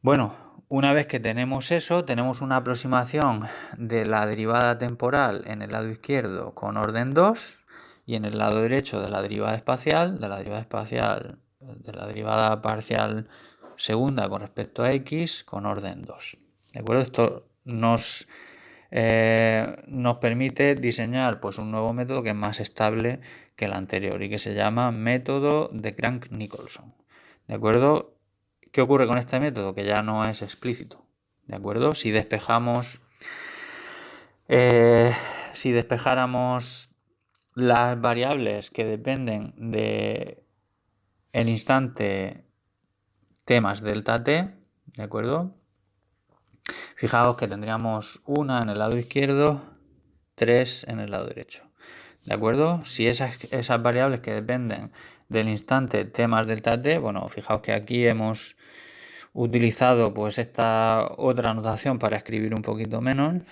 Bueno, una vez que tenemos eso, tenemos una aproximación de la derivada temporal en el lado izquierdo con orden 2 y en el lado derecho de la derivada espacial, de la derivada parcial segunda con respecto a x con orden 2. ¿De acuerdo? Esto nos permite diseñar pues, un nuevo método que es más estable que el anterior y que se llama método de Crank-Nicolson. ¿De acuerdo? ¿Qué ocurre con este método? Que ya no es explícito. ¿De acuerdo? Si despejáramos las variables que dependen de el instante t más delta t, ¿de acuerdo? Fijaos que tendríamos una en el lado izquierdo, 3 en el lado derecho. ¿De acuerdo? Si esas variables que dependen del instante t más delta t, bueno, fijaos que aquí hemos utilizado pues esta otra notación para escribir un poquito menos,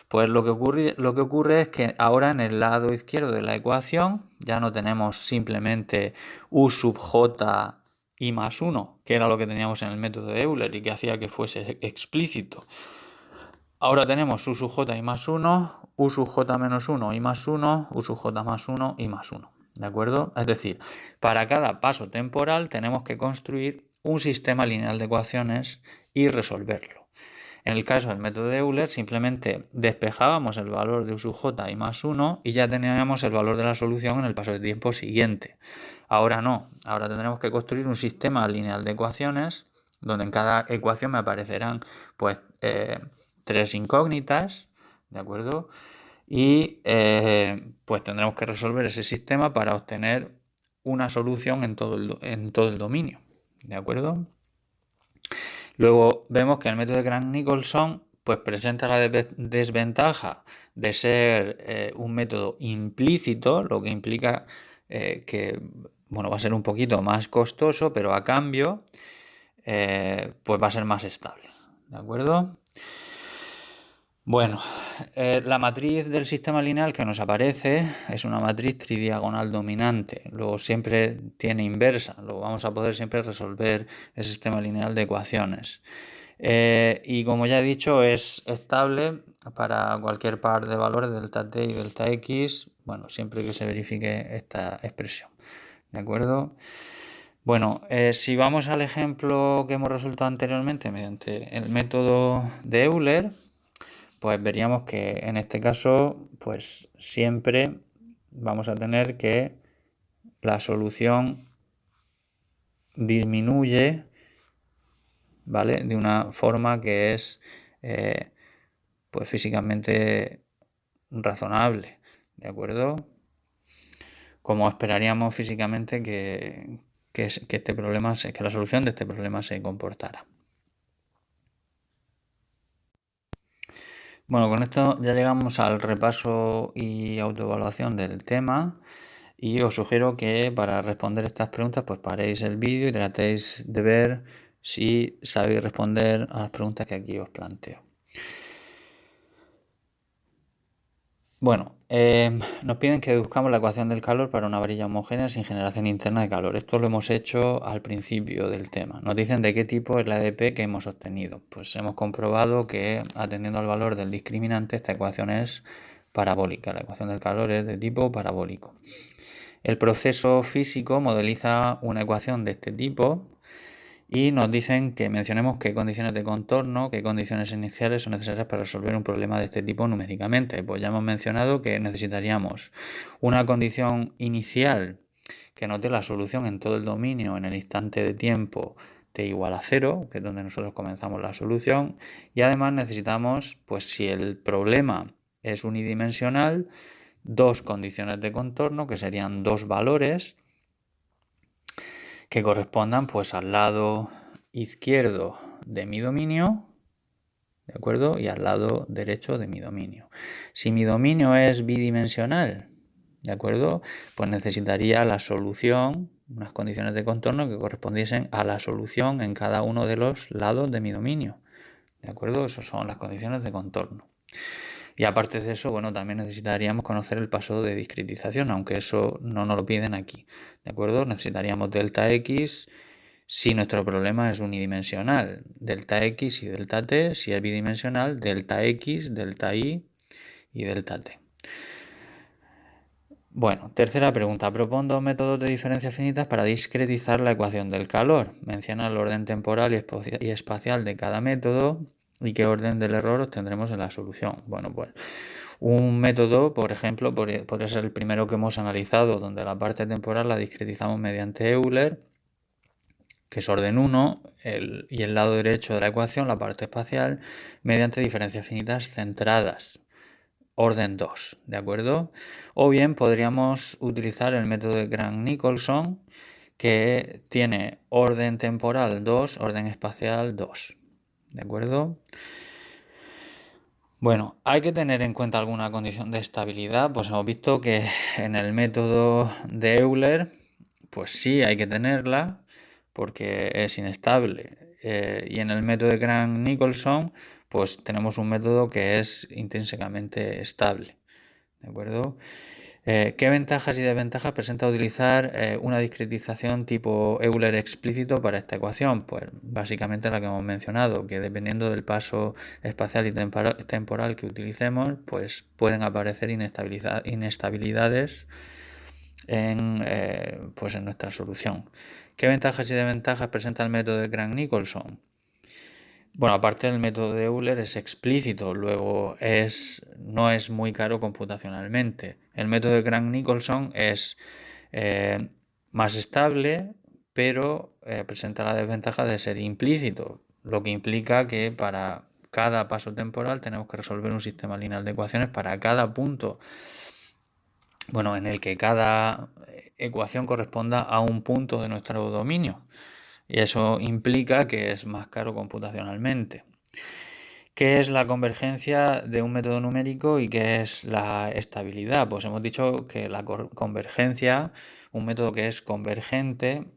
pues lo que ocurre es que ahora en el lado izquierdo de la ecuación ya no tenemos simplemente u sub j i más 1, que era lo que teníamos en el método de Euler y que hacía que fuese explícito. Ahora tenemos u sub j i más 1, u sub j menos 1 i más 1, u sub j más 1 i más 1. ¿De acuerdo? Es decir, para cada paso temporal tenemos que construir un sistema lineal de ecuaciones y resolverlo. En el caso del método de Euler, simplemente despejábamos el valor de u sub j i más 1 y ya teníamos el valor de la solución en el paso de tiempo siguiente. Ahora no, ahora tendremos que construir un sistema lineal de ecuaciones donde en cada ecuación me aparecerán pues 3 incógnitas, ¿de acuerdo? Y pues tendremos que resolver ese sistema para obtener una solución en todo el dominio, ¿de acuerdo? Luego vemos que el método de Crank-Nicolson pues presenta la desventaja de ser un método implícito, lo que implica que bueno, va a ser un poquito más costoso, pero a cambio pues va a ser más estable, ¿de acuerdo? Bueno, la matriz del sistema lineal que nos aparece es una matriz tridiagonal dominante. Luego siempre tiene inversa. Luego vamos a poder siempre resolver el sistema lineal de ecuaciones. Y como ya he dicho, es estable para cualquier par de valores delta t y delta x. Bueno, siempre que se verifique esta expresión. ¿De acuerdo? Bueno, si vamos al ejemplo que hemos resuelto anteriormente mediante el método de Euler, pues veríamos que en este caso pues siempre vamos a tener que la solución disminuye, ¿vale? De una forma que es pues físicamente razonable, ¿de acuerdo? Como esperaríamos físicamente que la solución de este problema se comportara. Bueno, con esto ya llegamos al repaso y autoevaluación del tema y os sugiero que para responder estas preguntas pues paréis el vídeo y tratéis de ver si sabéis responder a las preguntas que aquí os planteo. Bueno, nos piden que deduzcamos la ecuación del calor para una varilla homogénea sin generación interna de calor. Esto lo hemos hecho al principio del tema. Nos dicen de qué tipo es la EDP que hemos obtenido. Pues hemos comprobado que atendiendo al valor del discriminante esta ecuación es parabólica. La ecuación del calor es de tipo parabólico. El proceso físico modeliza una ecuación de este tipo y nos dicen que mencionemos qué condiciones de contorno, qué condiciones iniciales son necesarias para resolver un problema de este tipo numéricamente. Pues ya hemos mencionado que necesitaríamos una condición inicial que nos dé la solución en todo el dominio en el instante de tiempo t igual a 0, que es donde nosotros comenzamos la solución, y además necesitamos, pues si el problema es unidimensional, dos condiciones de contorno, que serían dos valores que correspondan pues al lado izquierdo de mi dominio, ¿de acuerdo? Y al lado derecho de mi dominio. Si mi dominio es bidimensional, ¿de acuerdo? Pues necesitaría la solución, unas condiciones de contorno que correspondiesen a la solución en cada uno de los lados de mi dominio, ¿de acuerdo? Esas son las condiciones de contorno. Y aparte de eso, bueno, también necesitaríamos conocer el paso de discretización, aunque eso no nos lo piden aquí, ¿de acuerdo? Necesitaríamos delta x Si nuestro problema es unidimensional, delta x y delta t. Si es bidimensional, delta x, delta y delta t. Bueno, tercera pregunta. Propon dos métodos de diferencia finitas para discretizar la ecuación del calor. Menciona el orden temporal y espacial de cada método y qué orden del error obtendremos en la solución. Bueno, pues un método, por ejemplo, podría ser el primero que hemos analizado, donde la parte temporal la discretizamos mediante Euler, que es orden 1, y el lado derecho de la ecuación, la parte espacial, mediante diferencias finitas centradas, orden 2, ¿de acuerdo? O bien podríamos utilizar el método de Grant-Nicholson, que tiene orden temporal 2, orden espacial 2, ¿de acuerdo? Bueno, hay que tener en cuenta alguna condición de estabilidad. Pues hemos visto que en el método de Euler, pues sí hay que tenerla porque es inestable. Y en el método de Grant-Nicholson, pues tenemos un método que es intrínsecamente estable. ¿De acuerdo? ¿Qué ventajas y desventajas presenta utilizar una discretización tipo Euler explícito para esta ecuación? Pues básicamente la que hemos mencionado, que dependiendo del paso espacial y temporal que utilicemos, pues pueden aparecer inestabilidades pues en nuestra solución. ¿Qué ventajas y desventajas presenta el método de Grant-Nicholson? Bueno, aparte del método de Euler es explícito, luego no es muy caro computacionalmente. El método de Grant-Nicholson es más estable, pero presenta la desventaja de ser implícito, lo que implica que para cada paso temporal tenemos que resolver un sistema lineal de ecuaciones para cada punto, bueno, en el que cada ecuación corresponda a un punto de nuestro dominio. Y eso implica que es más caro computacionalmente. ¿Qué es la convergencia de un método numérico y qué es la estabilidad? Pues hemos dicho que la convergencia, un método que es convergente,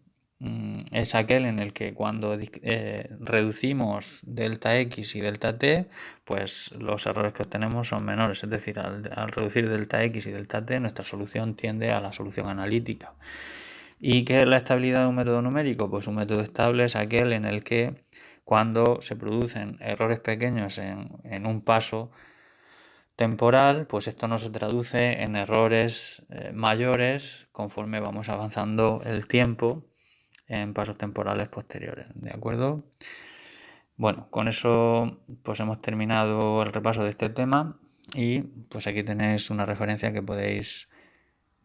es aquel en el que cuando reducimos delta x y delta t, pues los errores que obtenemos son menores. Es decir, al reducir delta x y delta t, nuestra solución tiende a la solución analítica. ¿Y qué es la estabilidad de un método numérico? Pues un método estable es aquel en el que cuando se producen errores pequeños en un paso temporal, pues esto no se traduce en errores mayores conforme vamos avanzando el tiempo en pasos temporales posteriores, ¿de acuerdo? Bueno, con eso pues hemos terminado el repaso de este tema y pues aquí tenéis una referencia que podéis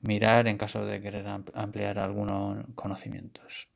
mirar en caso de querer ampliar algunos conocimientos.